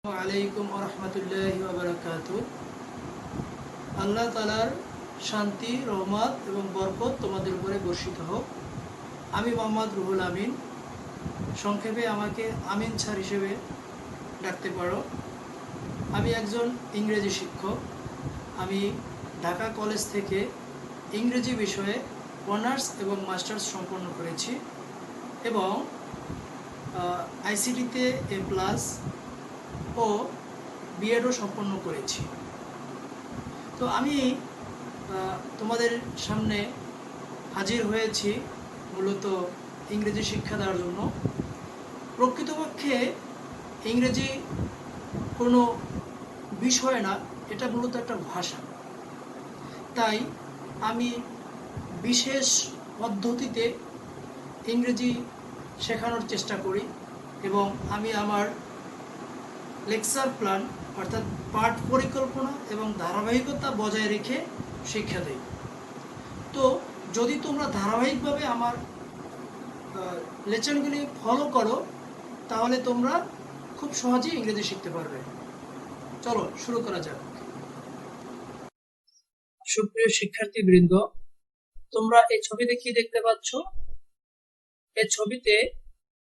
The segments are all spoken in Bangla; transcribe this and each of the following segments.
আলাইকুম রহমতুল্লাহি ওয়া বারাকাতুহু। আল্লাহ তাআলার শান্তি, রহমত এবং বরকত তোমাদের উপরে বর্ষিত হোক। আমি মোহাম্মদ রুহুল আমিন, সংক্ষেপে আমাকে আমিন স্যার হিসেবে ডাকতে পারো। আমি একজন ইংরেজি শিক্ষক। আমি ঢাকা কলেজ থেকে ইংরেজি বিষয়ে অনার্স এবং মাস্টার্স সম্পন্ন করেছি এবং আইসিটিতে A+ ও বিএডও সম্পন্ন করেছি। তো আমি তোমাদের সামনে হাজির হয়েছি মূলত ইংরেজি শিক্ষা দেওয়ার জন্য। প্রকৃতপক্ষে ইংরেজি কোনো বিষয় না, এটা মূলত একটা ভাষা। তাই আমি বিশেষ পদ্ধতিতে ইংরেজি শেখানোর চেষ্টা করি এবং আমি আমার লেকচার প্ল্যান অর্থাৎ পাঠ পরিকল্পনা এবং ধারাবাহিকতা বজায় রেখে শিক্ষা দেই। তো যদি তোমরা ধারাবাহিকভাবে আমার লেসনগুলি ফলো করো তাহলে তোমরা খুব সহজেই ইংরেজি শিখতে পারবে। চলো শুরু করা যাক। সুপ্রিয় শিক্ষার্থীবৃন্দ, তোমরা এই ছবিতে কি দেখতে পাচ্ছ? এই ছবিতে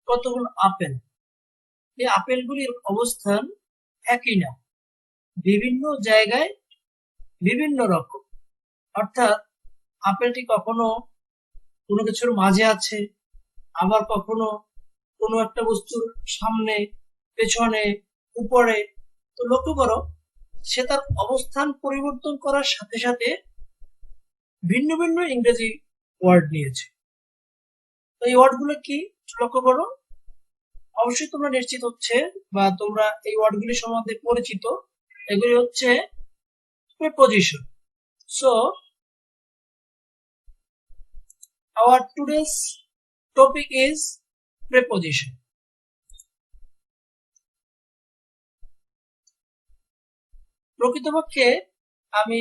কতগুলো আপেল। এই আপেলগুলির অবস্থান একই না, বিভিন্ন জায়গায় বিভিন্ন রকম। অর্থাৎ আপেলটি কখনো কোনো কিছুর মাঝে আছে, আবার কখনো কোনো একটা বস্তুর সামনে, পেছনে, উপরে। তো লক্ষ্য করো, সে তার অবস্থান পরিবর্তন করার সাথে সাথে ভিন্ন ভিন্ন ইংরেজি ওয়ার্ড নিয়েছে। তো এই ওয়ার্ডগুলো কি লক্ষ্য করো। অবশ্যই তোমরা নিশ্চিত হচ্ছে বা তোমরা এই ওয়ার্ডগুলি সম্বন্ধে পরিচিত। এগুলি হচ্ছে preposition. So our today's topic is preposition. প্রকৃতপক্ষে আমি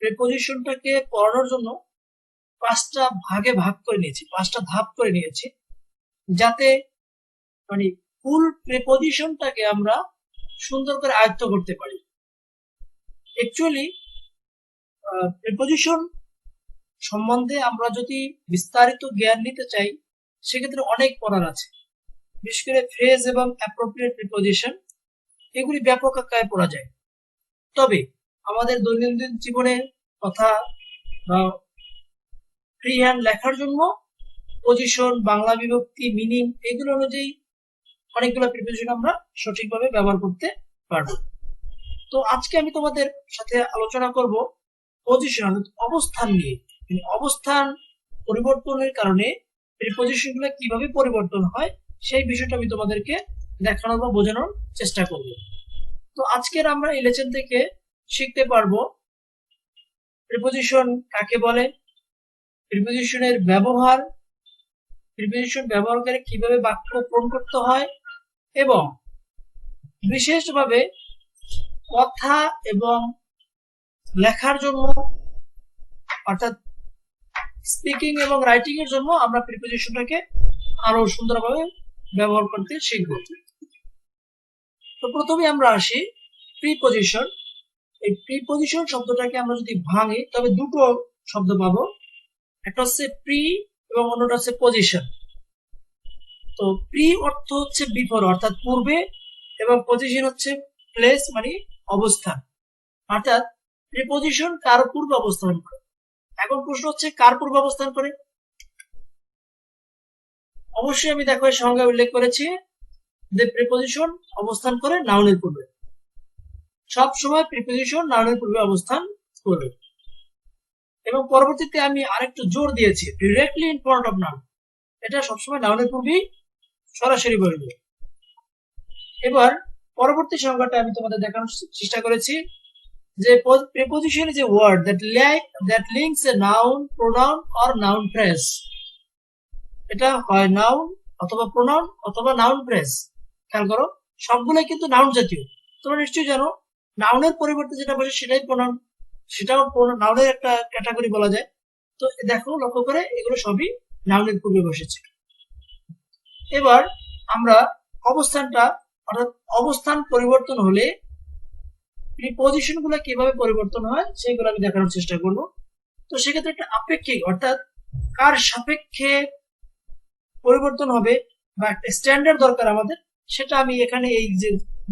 প্রিপজিশনটাকে পড়ানোর জন্য পাঁচটা ভাগে ভাগ করে নিয়েছি, পাঁচটা ধাপ করে নিয়েছি, যাতে মানে ফুল প্রিপজিশনটাকে আমরা সুন্দর করে আয়ত্ত করতে পারি। অ্যাকচুয়ালি প্রিপজিশন সম্বন্ধে আমরা যদি বিস্তারিত জ্ঞান নিতে চাই সেক্ষেত্রে অনেক পড়ার আছে। বিশেষ করে ফ্রেজ এবং অ্যাপ্রোপ্রিয়েট প্রিপজিশন, এগুলি ব্যাপক আকারে পড়া যায়। তবে আমাদের দৈনন্দিন জীবনে কথা বা ফ্রি হ্যান্ড লেখার জন্য পজিশন, বাংলা বিভক্তি, মিনিং এগুলো অনুযায়ী অনেকগুলো প্রিপজিশন আমরা সঠিকভাবে ব্যবহার করতে পারবো। তো আজকে আমি তোমাদের সাথে আলোচনা করব পজিশন, অবস্থান নিয়ে। অবস্থান পরিবর্তনের কারণে প্রিপজিশনগুলো কিভাবে পরিবর্তন হয় সেই বিষয়টা আমি তোমাদেরকে দেখানোর বা বোঝানোর চেষ্টা করব। তো আজকের আমরা এই লেসন থেকে শিখতে পারবো প্রিপজিশন কাকে বলে, প্রিপজিশনের ব্যবহার, প্রিপজিশন ব্যবহার করে কিভাবে বাক্য পূরণ করতে হয়, এবং বিশেষভাবে কথা এবং লেখার জন্য অর্থাৎ স্পিকিং এবং রাইটিং এর জন্য আমরা প্রিপজিশনটাকে আরো সুন্দরভাবে ব্যবহার করতে শিখব। তো প্রথমে আমরা আসি প্রিপজিশন। এই প্রিপজিশন শব্দটাকে আমরা যদি ভাঙি তবে দুটো শব্দ পাবো, একটা হচ্ছে প্রি এবং অন্যটা হচ্ছে পজিশন। তো প্রি অর্থ হচ্ছে বিফোর অর্থাৎ পূর্বে, এবং পজিশন হচ্ছে প্লেস মানে অবস্থান। অর্থাৎ প্রিপজিশন কার পূর্বে অবস্থান করে। এখন প্রশ্ন হচ্ছে কার পূর্বে অবস্থান করে। অবশ্যই আমি দেখো সংজ্ঞা উল্লেখ করেছি যে প্রিপজিশন অবস্থান করে নাউনের পূর্বে। সব সময় প্রিপজিশন নাউনের পূর্বে অবস্থান করবে। এবং পরবর্তীতে আমি আরেকটু জোর দিয়েছি, directly in front of noun, এটা সবসময় নাউনের পূর্বেই সরাসরি বলবে। এবার পরবর্তী সংজ্ঞাটা আমি তোমাদের দেখানোর চেষ্টা করেছি যে preposition is a word that links a noun, pronoun or noun phrase. এটা হয় নাউন অথবা প্রোনাউন অথবা নাউন ফ্রেজ। খেয়াল করো, সবগুলোই কিন্তু নাউন জাতীয়। তোমরা নিশ্চয়ই জানো নাউনের পরিবর্তে যেটা বসে সেটাই প্রোনাউন, সেটাও নাউনের একটা ক্যাটাগরি বলা যায়। তো দেখো লক্ষ্য করে এগুলো সবই নাউনের পূর্বে বসেছে। এবার আমরা অবস্থানটা অর্থাৎ অবস্থান পরিবর্তন হলে প্রিপজিশন গুলো কিভাবে পরিবর্তন হয় সেগুলো আমি দেখানোর চেষ্টা করব। তো সেক্ষেত্রে একটা আপেক্ষিক অর্থাৎ কার সাপেক্ষে পরিবর্তন হবে বা একটা স্ট্যান্ডার্ড দরকার আমাদের, সেটা আমি এখানে এই যে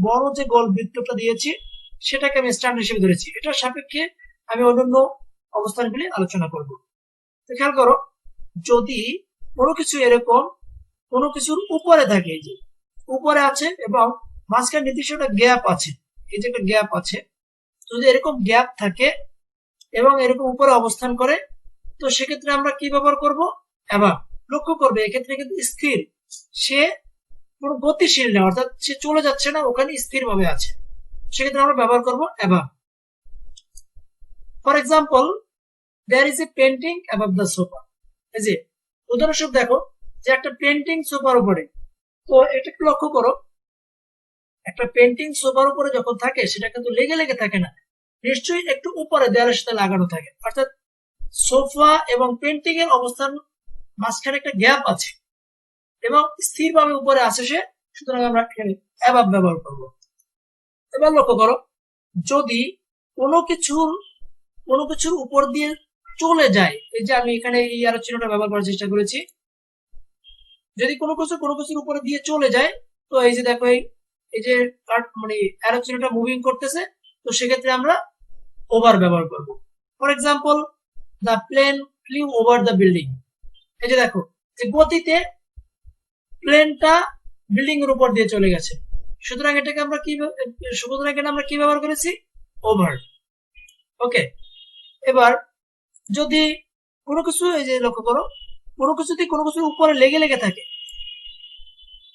বড় যে গোল বৃত্তটা দিয়েছি সেটাকে আমি স্ট্যান্ডার্ড হিসেবে ধরেছি। এটার সাপেক্ষে আমি অন্যান্য অবস্থানগুলি আলোচনা করব। তো খেয়াল করো, যদি কোনো কিছু এরকম কোনো কিছুর উপরে থাকে, এই যে উপরে আছে এবং মাঝখানে নির্দিষ্ট একটা গ্যাপ আছে, এই যে একটা গ্যাপ আছে, যদি এরকম গ্যাপ থাকে এবং এরকম উপরে অবস্থান করে, তো সেক্ষেত্রে আমরা কি ব্যবহার করব? অ্যাবাভ। লক্ষ্য করবে এক্ষেত্রে কিন্তু স্থির, সে কোনো গতিশীল না, অর্থাৎ সে চলে যাচ্ছে না, ওখানে স্থির ভাবে আছে, সেক্ষেত্রে আমরা ব্যবহার করব above. For example, there is a painting above the sofa. এই যে উদাহরণস্বরূপ দেখো যে একটা পেন্টিং সোফার উপরে, তো এটা একটু লক্ষ্য করো, একটা পেন্টিং সোফার উপরে যখন থাকে সেটা কিন্তু লেগে লেগে থাকে না, নিশ্চয়ই একটু উপরে দেয়ালের সাথে লাগানো থাকে, অর্থাৎ সোফা এবং পেন্টিং এর অবস্থান মাঝখানে একটা গ্যাপ আছে এবং স্থিরভাবে উপরে আসে সে, সুতরাং আমরা এখানে অ্যাবাভ ব্যবহার করব। এবার লক্ষ্য করো, যদি কোনো কিছুর উপর দিয়ে চলে যায়, এই যে আমি এখানে এই আরো চিহ্নটা ব্যবহার করার চেষ্টা করেছি, যদি কোনো কিছুর উপরে দিয়ে চলে যায়, তো এই যে দেখো এই যে মানে অ্যারো চিহ্নটা মুভিং করতেছে, তো সেক্ষেত্রে আমরা ওভার ব্যবহার করব। For example, the plane flew over the building. এই যে দেখো যে গতিতে প্লেনটা বিল্ডিং এর উপর দিয়ে চলে গেছে, সুতরাং এটাকে আমরা কি ব্যবহার করেছি? ওভার। ওকে, এবার যদি কোনো কিছু, এই যে লক্ষ্য করো, কোনো কিছুর উপরে লেগে লেগে থাকে,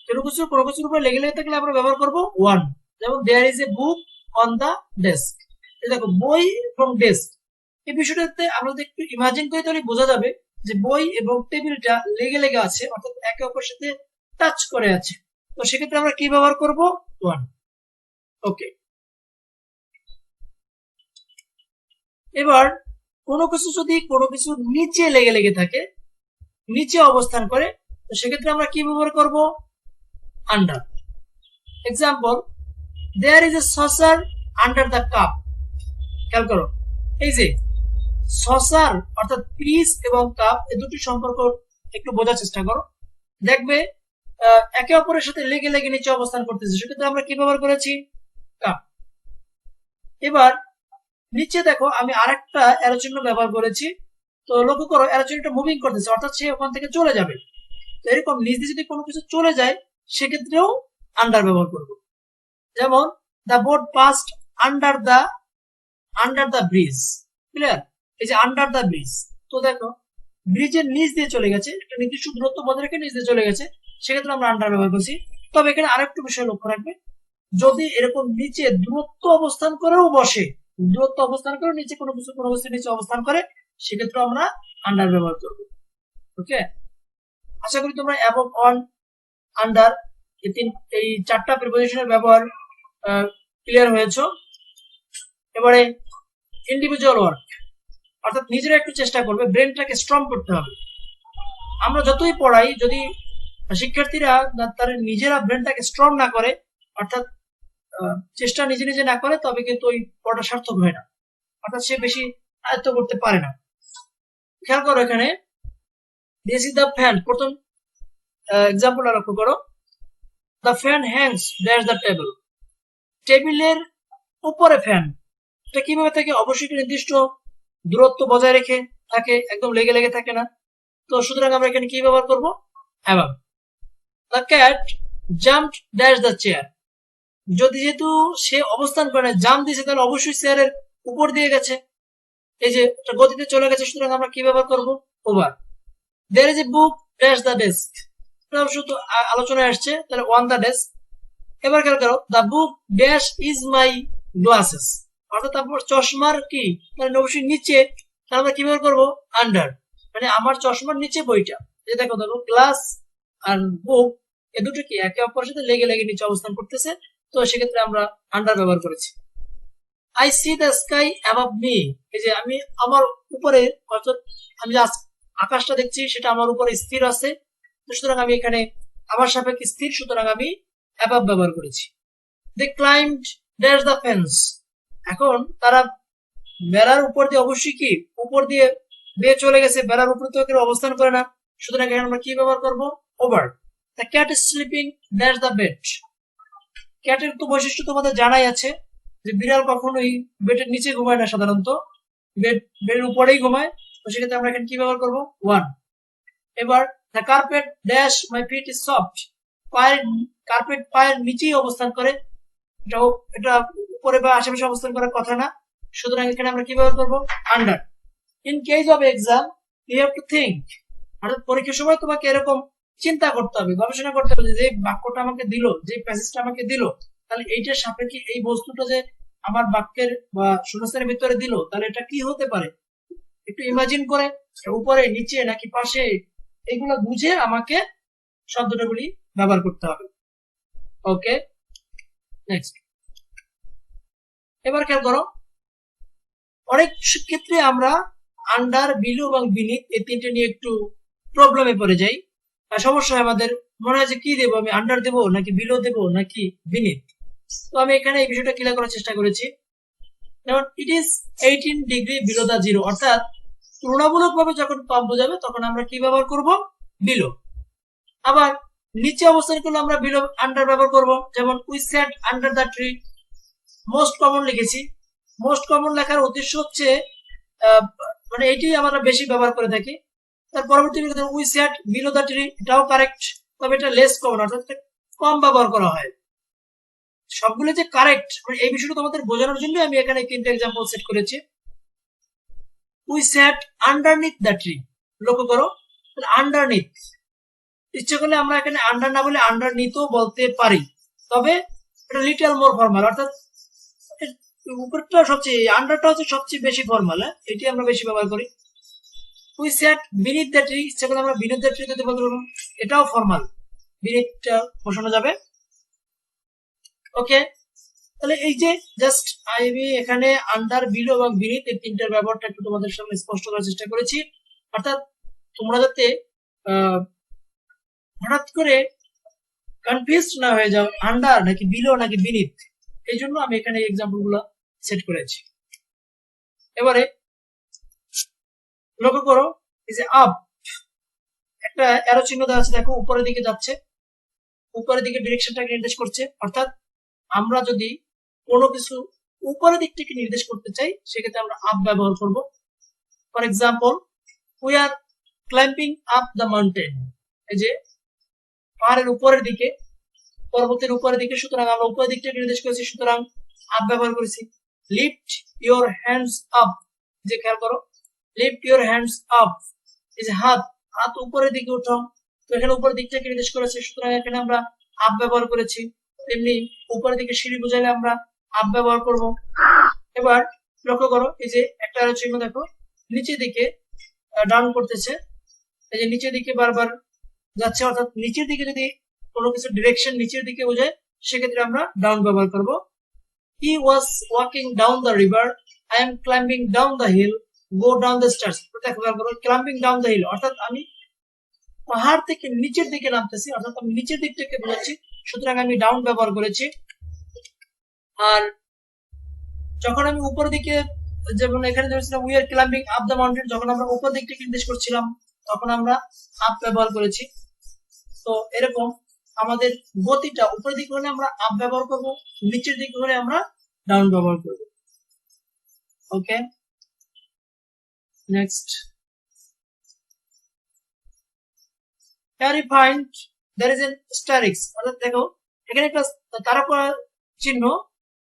কোনো কিছুর উপরে লেগে লেগে থাকলে আমরা ব্যবহার করব ওয়ান। যেমন there is a book on the desk. দেখো বই এবং ডেস্ক, এই বিষয়টাতে আমরা যদি একটু ইমাজিন করি তাহলে বোঝা যাবে যে বই এবং টেবিলটা লেগে লেগে আছে, অর্থাৎ একে অপরের সাথে টাচ করে আছে, তো সেক্ষেত্রে আমরা কি ব্যবহার করব? ওয়ান। ওকে, এবার কোনো কিছু যদি কোনো কিছুর নিচে লেগে লেগে থাকে, নিচে অবস্থান করে, তো সেক্ষেত্রে আমরা কি ব্যবহার করব? Under. Example, there is a saucer under the cup. খেয়াল করো, এই যে সসার অর্থাৎ পিস এবং কাপ, এই দুটি সম্পর্ক একটু বোঝার চেষ্টা করো, দেখবে একে অপরের সাথে লেগে লেগে নিচে অবস্থান করতেছে, সেক্ষেত্রে আমরা কি ব্যবহার করেছি? কাপ। এবার নিচে দেখো আমি আরেকটা অ্যারো চিহ্ন ব্যবহার করেছি, তো লক্ষ্য করো অ্যারো চিহ্নটা মুভিং করতেছে, অর্থাৎ সে ওখান থেকে চলে যাবে। তো এরকম নিচ দিয়ে যদি কোনো কিছু চলে যায় সেক্ষেত্রেও আন্ডার ব্যবহার করব। যেমন the boat past under the bridge. Clear? এই যে আন্ডার দ্য ব্রিজ, তো দেখো ব্রিজের নিচ দিয়ে চলে গেছে, একটা নির্দিষ্ট দূরত্ব বজায় রেখে নিচ দিয়ে চলে গেছে, সেক্ষেত্রে আমরা আন্ডার ব্যবহার করছি। তবে এখানে আরেকটু বিষয় লক্ষ্য রাখবে, যদি এরকম নিচে দূরত্ব অবস্থান করেও বসে, দূরত্ব অবস্থান করে নিচে কোনো কিছু নিচে অবস্থান করে, সেক্ষেত্রে আমরা আন্ডার ব্যবহার করব। ওকে, আশা করি তোমরা অ্যাবভ, অন, আন্ডার এই চারটা প্রিপোজিশনের ব্যবহার ক্লিয়ার হয়েছে। এবারে ইন্ডিভিজুয়াল ওয়ার্ক, অর্থাৎ নিজেরা একটু চেষ্টা করবে, ব্রেনটাকে স্ট্রং করতে হবে। আমরা যতই পড়াই, যদি শিক্ষার্থীরা তার নিজেরা ব্রেনটাকে স্ট্রং না করে, অর্থাৎ চেষ্টা নিজে নিজে না করে, তবে কিন্তু ওই পড়াটা সার্থক হয় না, অর্থাৎ সে বেশি আয়ত্ত করতে পারে না। খেয়াল করো এখানে, দিস ইজ দ্য ফ্যান, প্রথম এক্সাম্পলটা লক্ষ্য করো, the fan Hanks dash the table. টেবিলের উপরে ফ্যান, এটা কিভাবে থাকে? অবশ্যই নির্দিষ্ট দূরত্ব বজায় রেখে থাকে, একদম লেগে লেগে থাকে না, তো সুতরাং আমরা এখানে কি ব্যবহার করব? Above. The cat jumped dash the chair. যদি যেহেতু সে অবস্থান করে জাম্প দিয়েছে, তাহলে অবশ্যই চেয়ারের উপর দিয়ে গেছে, এই যে গতিতে চলে গেছে, সুতরাং আমরা কি ব্যবহার করব? Over. There is a book dash the desk, শুধু আলোচনায় আসছে, তাহলে অন দ্য ডেস্ক। এবার খেয়াল করো, the book dash is my glasses, অর্থাৎ তারপর চশমার কি, মানে অবশ্যই নিচে, তাহলে আমরা কি ব্যবহার করবো? আন্ডার, মানে আমার চশমার নিচে বইটা। এই দেখো দেখো গ্লাস আর বুক, এ দুটো কি একে অপরের সাথে লেগে লেগে নিচে অবস্থান করতেছে, তো সেক্ষেত্রে আমরা আন্ডার ব্যবহার করেছি। I C the sky above me, এই যে আমি আমার উপরে, অর্থাৎ আমি যে আকাশটা দেখছি সেটা আমার উপরে স্থির আছে, সুতরাং আমি এখানে আমার সাপেক্ষে স্থির, সুতরাং আমি অ্যাবাভ ব্যবহার করেছি। দে ক্লাইম্বড ড্যাশ দ্য ফেন্স, এখন তারা বেড়ার উপর দিয়ে অবশ্যই কি উপর দিয়ে বেয়ে চলে গেছে, বেড়ার উপর তো কেউ অবস্থান করে না, সুতরাং এখানে আমরা কি ব্যবহার করব, over. The cat is sleeping dash the bed, ক্যাটের তো বৈশিষ্ট্য তোমাদের জানাই আছে যে বিড়াল কখনোই বেডের নিচে ঘুমায় না, সাধারণত বেডের উপরেই ঘুমায়, তো সেক্ষেত্রে আমরা এখানে কি ব্যবহার করব, ওয়ান। এবার the carpet dash my feet is soft, পায়ের কার্পেট পায়ের নিচেই অবস্থান করে, এটা উপরে বা আশেপাশে অবস্থান করার কথা না, সুতরাং এখানে আমরা কি ব্যবহার করব, under. In case of exam you have to think, অর্থাৎ পরীক্ষার সময় তোমাকে এরকম চিন্তা করতে হবে, গবেষণা করতে হবে যে বাক্যটা আমাকে দিল, যে প্যাসেজটা আমাকে দিল, তাহলে এইটার সাপেক্ষে এই বস্তুটা যে আমার বাক্যের বা শূন্যস্থানের ভিতরে দিল, তাহলে এটা কি হতে পারে, একটু ইমাজিন করে উপরে নিচে নাকি পাশে, এগুলো বুঝে আমাকে শব্দটাগুলি ব্যবহার করতে হবে। ওকে, নেক্সট। এবার খেয়াল করো, অনেক ক্ষেত্রে আমরা আন্ডার, বিলো এবং বিনিথ এই তিনটে নিয়ে একটু প্রবলেমে পড়ে যাই, সমস্যা আমাদের মনে হয় যে কি দেবো, আমি আন্ডার দেবো নাকি বিলো দেবো নাকি বিনিথ। তো আমি এখানে এই বিষয়টা ক্লিয়ার করার চেষ্টা করেছি। যেমন it is 18 degree below the zero, অর্থাৎ তুলনামূলক ভাবে যখন কম বোঝাবে তখন আমরা কি ব্যবহার করব, বিলো। আবার নিচে অবস্থান করলে আমরা বিলো আন্ডার ব্যবহার করব, যেমন we sat under the tree, most common লিখেছি। মোস্ট কমন লেখার উদ্দেশ্য হচ্ছে মানে এটি আমরা বেশি ব্যবহার করে থাকি। তার পরবর্তী we sat below the tree, এটাও কারেক্ট, তবে এটা লেস কমন, অর্থাৎ কম ব্যবহার করা হয়। সবগুলো যে কারেক্ট এই বিষয়টা তোমাদের বোঝানোর জন্য আমি এখানে তিনটা এক্সাম্পল সেট করেছি। We sat underneath the tree, লক্ষ্য করো আন্ডারনিথ, ইচ্ছে করলে আমরা এখানে আন্ডার না বলে আন্ডারনিথও বলতে পারি, তবে এটা লিটল মোর ফর্মাল, অর্থাৎ উপরটা সবচেয়ে, আন্ডারটা হচ্ছে সবচেয়ে বেশি ফর্মাল, এটি আমরা বেশি ব্যবহার করি। We sat beneath the tree, ইচ্ছে করলে আমরা বিনিথ দ্য ট্রি দিতে বলতে পারবো, এটাও ফর্মাল, বিনিথটা বসানো যাবে। ওকে, তাহলে এই যে জাস্ট আমি এখানে আন্ডার, বিলো এবং বিনিথ এই তিনটার ব্যবহারটা একটু তোমাদের সামনে স্পষ্ট করার চেষ্টা করেছি, অর্থাৎ তোমরা যাতে হঠাৎ করে কনফিউজ না হয়ে যাও আন্ডার নাকি বিলো নাকি বিনিথ, এই জন্য আমি এখানে এক্সাম্পল গুলো সেট করেছি। এবারে লক্ষ্য করো, এই যে আপ, একটা অ্যারো চিহ্ন দেওয়া আছে, দেখো উপরের দিকে যাচ্ছে, উপরের দিকে ডিরেকশনটাকে নির্দেশ করছে, অর্থাৎ আমরা যদি কোনো কিছু উপরের দিক থেকে নির্দেশ করতে চাই সেক্ষেত্রে আমরা আপ ব্যবহার করব। For example, we are climbing up the mountain, এই যে পাহাড়ের উপরের দিকে, পর্বতের উপরের দিকে, সুতরাং আমরা উপরের দিক থেকে নির্দেশ করেছি, সুতরাং আপ ব্যবহার করেছি। লিফট ইউর হ্যান্ডস আপ, যে খেয়াল করো লিফট ইউর হ্যান্ডস আপ, এই যে হাত, হাত উপরের দিকে উঠাও, তো এখানে উপরের দিক থেকে নির্দেশ করেছে, সুতরাং এখানে আমরা আপ ব্যবহার করেছি। তেমনি উপরের দিকে সিঁড়ি বোঝালে আমরা আপ ব্যবহার করব। এবার লক্ষ্য করো, এই যে একটা চিহ্ন দেখো নিচের দিকে ডাউন করতেছে, এই যে নিচের দিকে বারবার যাচ্ছে, অর্থাৎ নিচের দিকে যদি কোনো কিছু ডিরেকশন নিচের দিকে বোঝায় সেক্ষেত্রে আমরা ডাউন ব্যবহার করব। He was walking down the river, I am climbing down the hill, go down the stairs, দেখো ক্লাইম্বিং ডাউন দ্য হিল, অর্থাৎ আমি পাহাড় থেকে নিচের দিকে নামতেছি, অর্থাৎ আমি নিচের দিক থেকে বোঝাচ্ছি, সুতরাং আমি ডাউন ব্যবহার করেছি। আর যখন আমি উপর দিকে, যেমন এখানে ধরেছিলাম we are climbing up the mountain, যখন আমরা উপর দিক থেকে নির্দেশ করছিলাম তখন আমরা আপ ব্যবহার করেছি। তো এরকম আমাদের গতিটা উপরের দিকে হলে আমরা আপ ব্যবহার করব, নিচের দিকে হলে আমরা ডাউন ব্যবহার করব। ওকে, next. Here you find there is an asterisk, অর্থাৎ দেখো এখানে একটা তারকা চিহ্ন,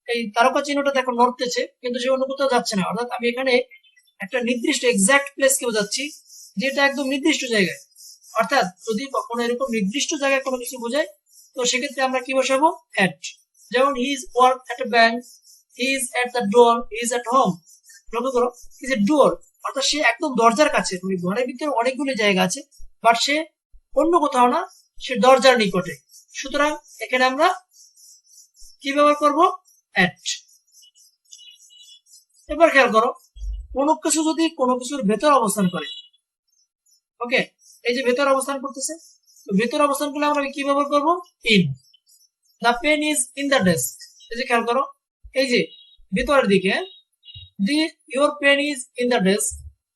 এই তারকা চিহ্নটা দেখো নড়তেছে কিন্তু সে অন্য কোথাও যাচ্ছে না, অর্থাৎ আমি এখানে একটা নির্দিষ্ট এক্সাক্ট প্লেস কে বোঝাচ্ছি, যেটা একদম নির্দিষ্ট জায়গায়। অর্থাৎ যদি কখনো এরকম নির্দিষ্ট জায়গায় কোনো কিছু বোঝায় তো সেক্ষেত্রে আমরা কি বসাবো, এট। যেমন he is work at A bank, he is at the door, he is at home. লক্ষ্য করো, হি ইজ এ ডোর, অর্থাৎ সে একদম দরজার কাছে, মানে ঘরের ভিতরে অনেকগুলো জায়গা আছে বাট সে অন্য কোথাও না, সে দরজার নিকটে, সুতরাং এখানে আমরা কি ব্যবহার করব, এট। এবার খেয়াল করো, কোনো কিছু যদি কোনো কিছুর ভেতর অবস্থান করে, ওকে, এই যে ভেতর অবস্থান করতেছে, তো ভেতর অবস্থান করলে আমরা কি ব্যবহার করব, in. The pen is in the desk. এই যে খেয়াল করো, এই যে ভিতরের দিকে your pen is in the desk,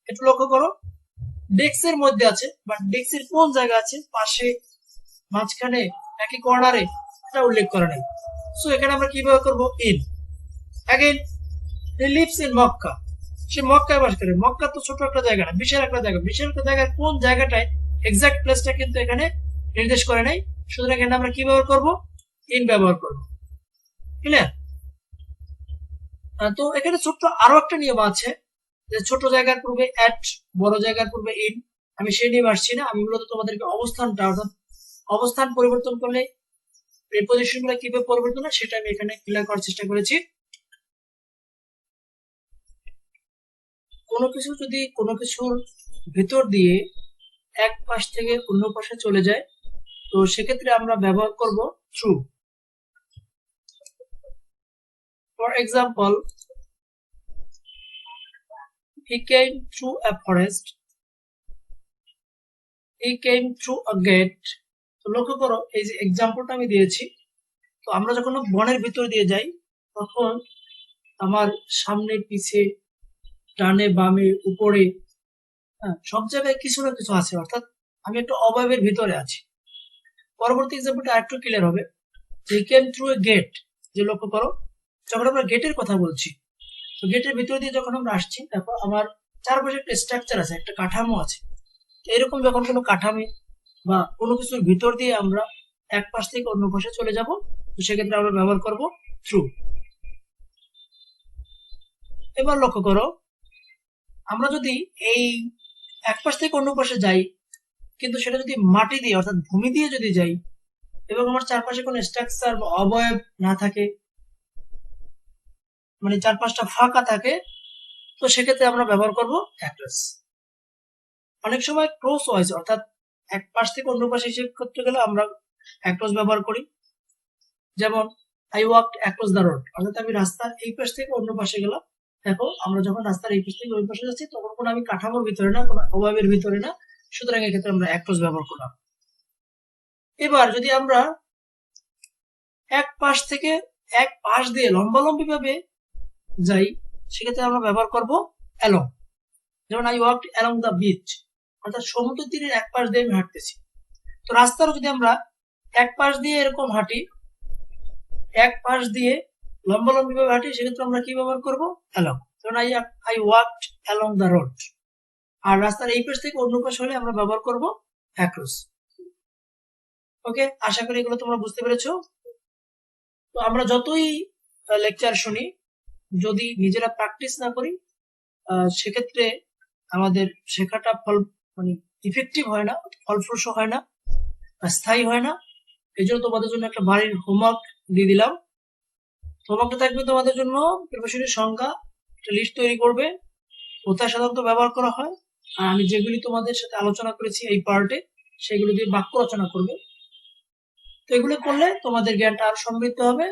একটু লক্ষ্য করো ডেস্কের মধ্যে আছে, বাট ডেস্কের কোন জায়গা আছে, পাশে, মাঝখানে, নাকি কর্নারে, এটা উল্লেখ করা নেই। সো এখানে আমরা কিভাবে করবো, in. Again he lives in Mecca, সে মক্কায় বাস করে। মক্কা তো ছোট একটা জায়গা না, বিশাল একটা জায়গা। বিশাল একটা জায়গার কোন জায়গাটায় এক্সাক্ট প্লেসটা কিন্তু এখানে নির্দেশ করে নাই, সুতরাং এখানে আমরা কি ব্যবহার করবো, ইন ব্যবহার করবো। ক্লিয়ার? তো এখানে ছোট্ট আরো একটা নিয়ম আছে, যে ছোট জায়গার পূর্বে অ্যাট, বড় জায়গার পূর্বে ইন। আমি সেই নিয়ম আসছি না, আমি মূলত তোমাদেরকে অবস্থানটা, অর্থাৎ অবস্থান পরিবর্তন করলে প্রিপোজিশন গুলো কিভাবে পরিবর্তন হয় সেটা আমি এখানে ক্লিয়ার করার চেষ্টা করেছি। কোনো কিছু যদি কোনো কিছুর ভিতর দিয়ে এক পাশ থেকে অন্য পাশে চলে যায়, তো সেক্ষেত্রে আমরা ব্যবহার করব through. For example, he came through a forest, he came through a gate। তো লক্ষ্য করো এই যে এক্সাম্পলটা আমি দিয়েছি, তো আমরা যখন বনের ভিতর দিয়ে যাই তখন আমার সামনে পিছে ডানে বামে উপরে, সব জায়গায় কিছু না কিছু আছে, অর্থাৎ আমি একটা অবয়বের ভিতরে আছি। পরবর্তী এক্সাম্পলটা আরেকটু ক্লিয়ার হবে, he came through a gate। যে লক্ষ্য করো যখন আমরা গেটের কথা বলছি, তো গেটের ভিতর দিয়ে যখন আমরা আসছি, তারপর আমার চারপাশে একটা স্ট্রাকচার আছে, একটা কাঠামো আছে। এরকম যখন কোনো কাঠামো বা কোনো কিছুর ভিতর দিয়ে আমরা এক পাশ থেকে অন্য পাশে চলে যাব, তো সেক্ষেত্রে আমরা ব্যবহার করব থ্রু। এবার লক্ষ্য করো, আমরা যদি এই এক পাশ থেকে অন্য পাশে যাই, কিন্তু সেটা যদি মাটি দিয়ে অর্থাৎ ভূমি দিয়ে যদি যাই, এবং আমার চারপাশে কোনো স্ট্রাকচার বা অবয়ব না থাকে, মানে চারপাশটা ফাঁকা থাকে, তো সেক্ষেত্রে আমরা ব্যবহার করব অ্যাক্রস। অনেক সময় ক্রস ওয়াইজ, অর্থাৎ এক পাশ থেকে অন্য পাশে হিসেব করতে গেলে আমরা অ্যাক্রস ব্যবহার করি। যেমন I walked across the road, অর্থাৎ আমি রাস্তার এই পাশ থেকে অন্য পাশে গেলাম। দেখো আমরা যখন রাস্তার এই পাশ থেকে ওই পাশে যাচ্ছি, তখন কোনো আমি কাঠামোর ভিতরে না, কোনো অবয়বের ভিতরে না, সুতরাং এক্ষেত্রে আমরা অ্যাক্রস ব্যবহার করলাম। এবার যদি আমরা এক পাশ থেকে এক পাশ দিয়ে লম্বালম্বি ভাবে যাই, সেক্ষেত্রে আমরা ব্যবহার করব অ্যালং। যেমন I walked along the beach, অর্থাৎ সমুদ্র তীরের এক পাশ দিয়ে আমি হাঁটতেছি। তো রাস্তারও যদি আমরা এক পাশ দিয়ে এরকম হাঁটি, এক পাশ দিয়ে লম্বালম্বি ভাবে হাঁটি, সেক্ষেত্রে আমরা কি ব্যবহার করব, অ্যালং। যেমন I walked along the road. আর রাস্তার এই পাশ থেকে অন্য পাশ হলে আমরা ব্যবহার করব অ্যাক্রস। ওকে, আশা করি এগুলো তোমরা বুঝতে পেরেছো। তো আমরা যতই লেকচার শুনি, যদি নিজেরা প্র্যাকটিস না করি, সেক্ষেত্রে আমাদের শেখাটা মানে ইফেক্টিভ হয় না, ফলপ্রসূ হয় না, স্থায়ী হয় না। এই জন্য তোমাদের জন্য একটা বাড়ির হোমওয়ার্ক দিয়ে দিলাম। হোমওয়ার্কটা থাকবে তোমাদের জন্য প্রিপোজিশনের সংজ্ঞা, একটা লিস্ট তৈরি করবে, কোথায় সাধারণত ব্যবহার করা হয়, আর আমি যেগুলি তোমাদের সাথে আলোচনা করেছি এই পার্টে, সেগুলো দিয়ে বাক্য রচনা করবে। তো এগুলো করলে তোমাদের জ্ঞানটা আরো সমৃদ্ধ হবে।